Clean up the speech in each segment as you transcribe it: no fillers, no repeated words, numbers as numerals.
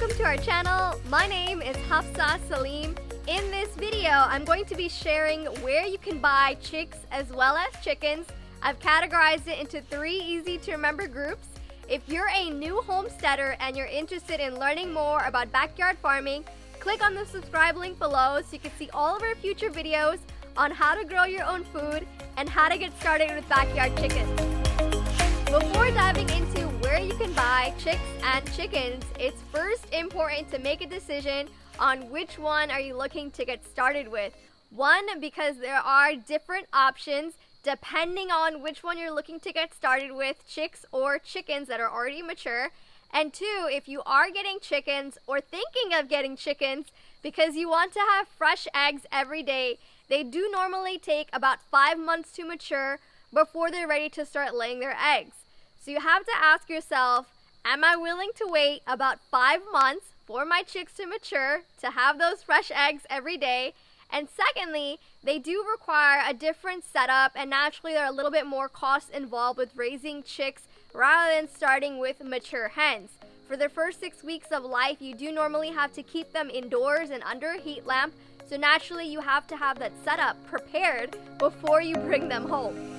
welcome to our channel. My name is Hafsa Salim. In this video, I'm going to be sharing where you can buy chicks as well as chickens. I've categorized it into 3 easy to remember groups. If you're a new homesteader and you're interested in learning more about backyard farming, click on the subscribe link below so you can see all of our future videos on how to grow your own food and how to get started with backyard chickens. Before diving into where you can buy chicks and chickens, it's first important to make a decision on which one are you looking to get started with. One, because there are different options depending on which one you're looking to get started with, chicks or chickens that are already mature. And 2, if you are getting chickens or thinking of getting chickens because you want to have fresh eggs every day, they do normally take about 5 months to mature before they're ready to start laying their eggs. So you have to ask yourself, am I willing to wait about 5 months for my chicks to mature to have those fresh eggs every day? And secondly, they do require a different setup, and naturally there are a little bit more costs involved with raising chicks rather than starting with mature hens. For the first 6 weeks of life, you do normally have to keep them indoors and under a heat lamp, so naturally you have to have that setup prepared before you bring them home.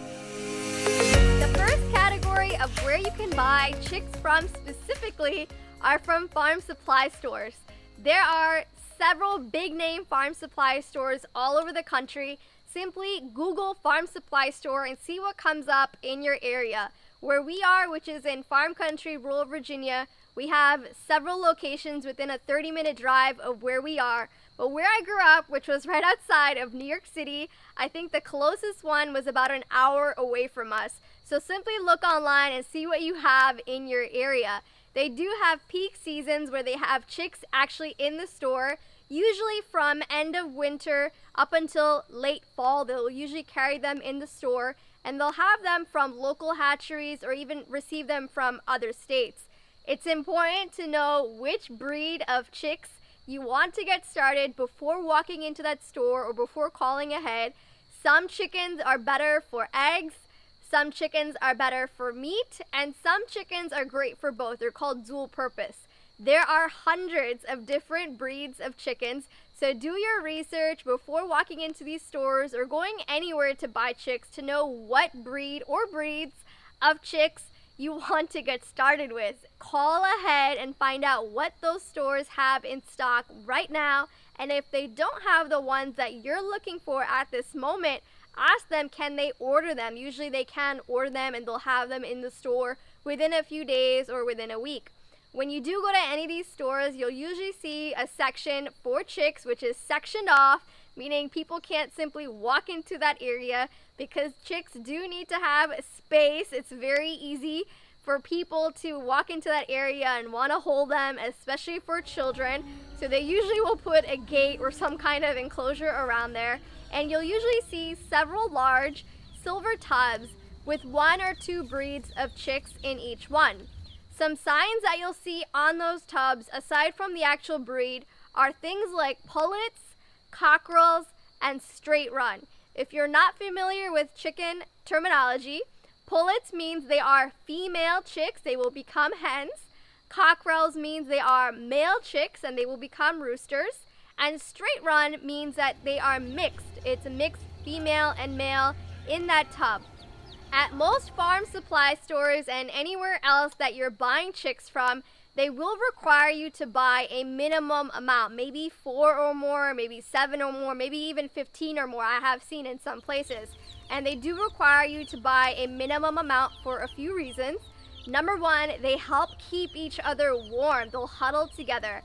The first category of where you can buy chicks from specifically are from farm supply stores. There are several big name farm supply stores all over the country. Simply Google farm supply store and see what comes up in your area. Where we are, which is in farm country, rural Virginia, we have several locations within a 30-minute drive of where we are. But where I grew up, which was right outside of New York City, I think the closest one was about an hour away from us. So simply look online and see what you have in your area. They do have peak seasons where they have chicks actually in the store, usually from end of winter up until late fall. They'll usually carry them in the store, and they'll have them from local hatcheries or even receive them from other states. It's important to know which breed of chicks you want to get started before walking into that store or before calling ahead. Some chickens are better for eggs, some chickens are better for meat, and some chickens are great for both. They're called dual purpose. There are hundreds of different breeds of chickens, so do your research before walking into these stores or going anywhere to buy chicks to know what breed or breeds of chicks you want to get started with. Call ahead and find out what those stores have in stock right now, and if they don't have the ones that you're looking for at this moment, ask them, can they order them? Usually they can order them and they'll have them in the store within a few days or within a week. When you do go to any of these stores, you'll usually see a section for chicks, which is sectioned off, meaning people can't simply walk into that area because chicks do need to have space. It's very easy for people to walk into that area and want to hold them, especially for children. So they usually will put a gate or some kind of enclosure around there. And you'll usually see several large silver tubs with 1 or 2 breeds of chicks in each one. Some signs that you'll see on those tubs, aside from the actual breed, are things like pullets, cockerels, and straight run. If you're not familiar with chicken terminology, pullets means they are female chicks, they will become hens. Cockerels means they are male chicks and they will become roosters. And straight run means that they are mixed. It's a mixed female and male in that tub. At most farm supply stores and anywhere else that you're buying chicks from, they will require you to buy a minimum amount, maybe 4 or more, maybe 7 or more, maybe even 15 or more, I have seen in some places. And they do require you to buy a minimum amount for a few reasons. Number 1, they help keep each other warm. They'll huddle together.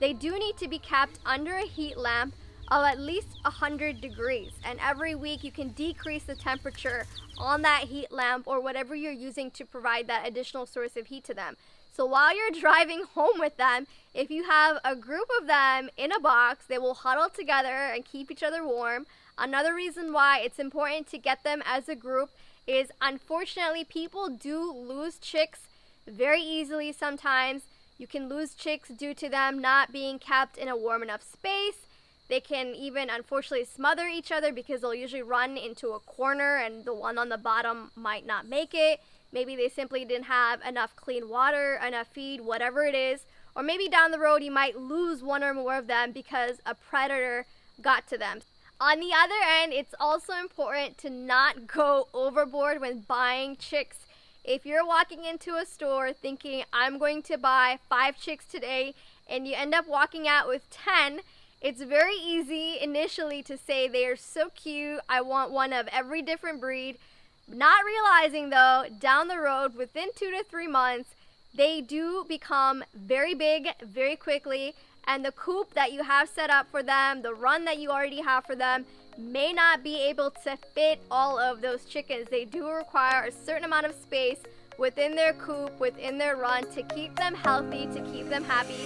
They do need to be kept under a heat lamp of at least 100 degrees. And every week you can decrease the temperature on that heat lamp or whatever you're using to provide that additional source of heat to them. So while you're driving home with them, if you have a group of them in a box, they will huddle together and keep each other warm. Another reason why it's important to get them as a group is, unfortunately, people do lose chicks very easily sometimes. You can lose chicks due to them not being kept in a warm enough space. They can even, unfortunately, smother each other because they'll usually run into a corner and the one on the bottom might not make it. Maybe they simply didn't have enough clean water, enough feed, whatever it is. or maybe down the road you might lose one or more of them because a predator got to them. On the other end, it's also important to not go overboard when buying chicks. If you're walking into a store thinking, I'm going to buy 5 chicks today, and you end up walking out with 10, it's very easy initially to say they are so cute, I want one of every different breed. Not realizing though, down the road, within 2 to 3 months, they do become very big very quickly, and the coop that you have set up for them, the run that you already have for them, may not be able to fit all of those chickens. They do require a certain amount of space within their coop, within their run, to keep them healthy, to keep them happy.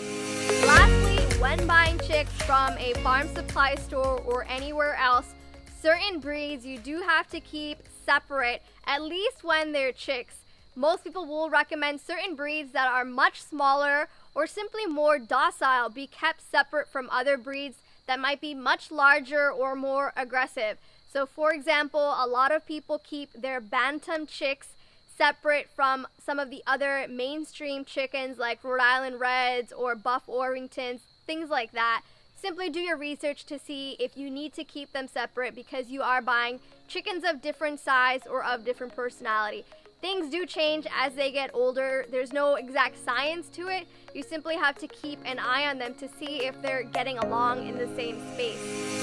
Lastly, when buying chicks from a farm supply store or anywhere else, certain breeds you do have to keep separate, at least when they're chicks. Most people will recommend certain breeds that are much smaller or simply more docile be kept separate from other breeds that might be much larger or more aggressive. So for example, a lot of people keep their bantam chicks separate from some of the other mainstream chickens like Rhode Island Reds or Buff Orringtons, things like that. Simply do your research to see if you need to keep them separate because you are buying chickens of different size or of different personality. Things do change as they get older. There's no exact science to it. You simply have to keep an eye on them to see if they're getting along in the same space.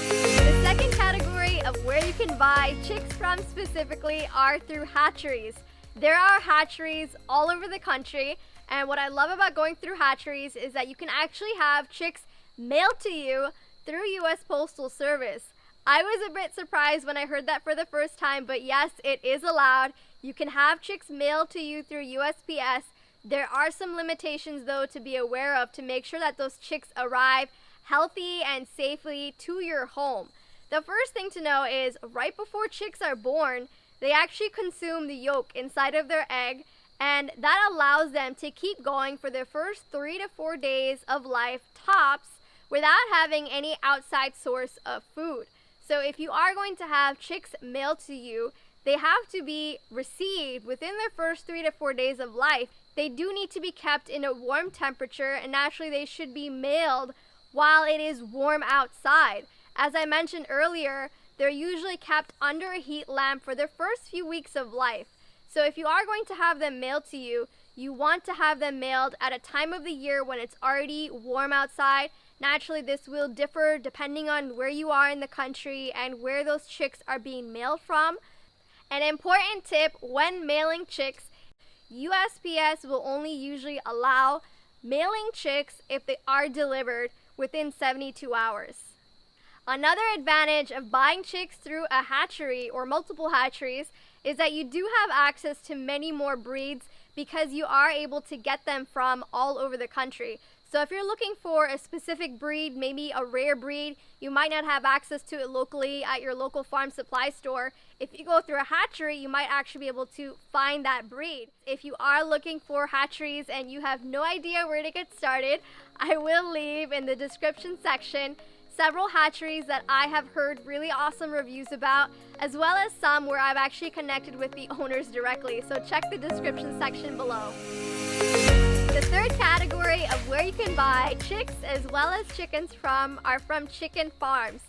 The second category of where you can buy chicks from specifically are through hatcheries. There are hatcheries all over the country, and what I love about going through hatcheries is that you can actually have chicks mailed to you through U.S. Postal Service. I was a bit surprised when I heard that for the first time, but yes, it is allowed. You can have chicks mailed to you through USPS. There are some limitations though to be aware of to make sure that those chicks arrive healthy and safely to your home. The first thing to know is right before chicks are born, they actually consume the yolk inside of their egg, and that allows them to keep going for their first 3 to 4 days of life tops without having any outside source of food. So if you are going to have chicks mailed to you, they have to be received within their first 3 to 4 days of life. They do need to be kept in a warm temperature, and naturally they should be mailed while it is warm outside. As I mentioned earlier, they're usually kept under a heat lamp for their first few weeks of life. So if you are going to have them mailed to you, you want to have them mailed at a time of the year when it's already warm outside. Naturally, this will differ depending on where you are in the country and where those chicks are being mailed from. An important tip when mailing chicks, USPS will only usually allow mailing chicks if they are delivered within 72 hours. Another advantage of buying chicks through a hatchery or multiple hatcheries is that you do have access to many more breeds because you are able to get them from all over the country. So if you're looking for a specific breed, maybe a rare breed, you might not have access to it locally at your local farm supply store. If you go through a hatchery, you might actually be able to find that breed. If you are looking for hatcheries and you have no idea where to get started, I will leave in the description section several hatcheries that I have heard really awesome reviews about, as well as some where I've actually connected with the owners directly. So check the description section below. The third category of where you can buy chicks as well as chickens from are from chicken farms.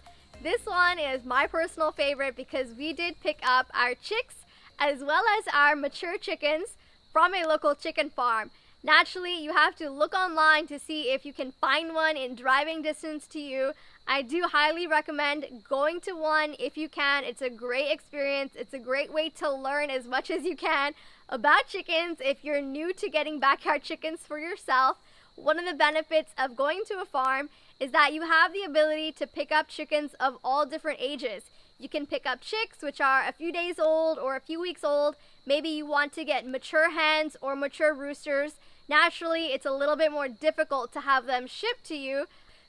This one is my personal favorite because we did pick up our chicks as well as our mature chickens from a local chicken farm. Naturally, you have to look online to see if you can find one in driving distance to you. I do highly recommend going to one if you can. It's a great experience. It's a great way to learn as much as you can about chickens if you're new to getting backyard chickens for yourself. One of the benefits of going to a farm is that you have the ability to pick up chickens of all different ages. You can pick up chicks which are a few days old or a few weeks old. Maybe you want to get mature hens or mature roosters. Naturally, it's a little bit more difficult to have them shipped to you.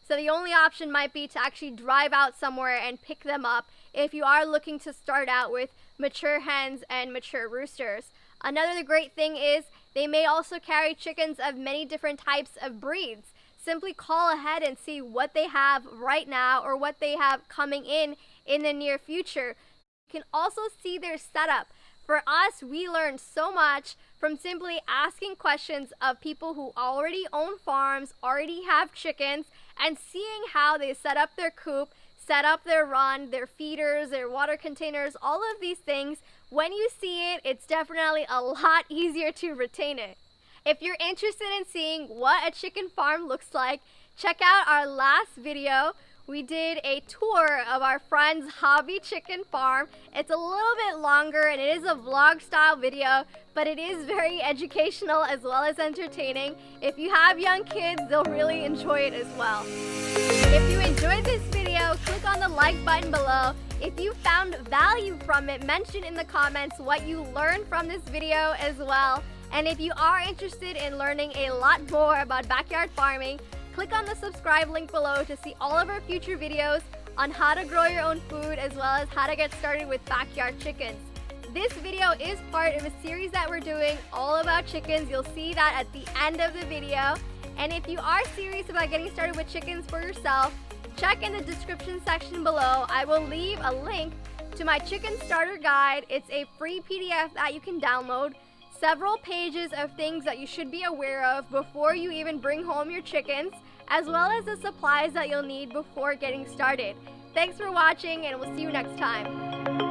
So the only option might be to actually drive out somewhere and pick them up if you are looking to start out with mature hens and mature roosters. Another great thing is they may also carry chickens of many different types of breeds. Simply call ahead and see what they have right now or what they have coming in the near future. You can also see their setup. For us, we learned so much from simply asking questions of people who already own farms, already have chickens, and seeing how they set up their coop, set up their run, their feeders, their water containers, all of these things. When you see it, it's definitely a lot easier to retain it. If you're interested in seeing what a chicken farm looks like, check out our last video. We did a tour of our friend's hobby chicken farm. It's a little bit longer and it is a vlog style video, but it is very educational as well as entertaining. If you have young kids, they'll really enjoy it as well. If you enjoyed this video, click on the like button below. If you found value from it, mention in the comments what you learned from this video as well. And if you are interested in learning a lot more about backyard farming, click on the subscribe link below to see all of our future videos on how to grow your own food as well as how to get started with backyard chickens. This video is part of a series that we're doing all about chickens. You'll see that at the end of the video. And if you are serious about getting started with chickens for yourself, check in the description section below. I will leave a link to my chicken starter guide. It's a free PDF that you can download. Several pages of things that you should be aware of before you even bring home your chickens, as well as the supplies that you'll need before getting started. Thanks for watching, and we'll see you next time.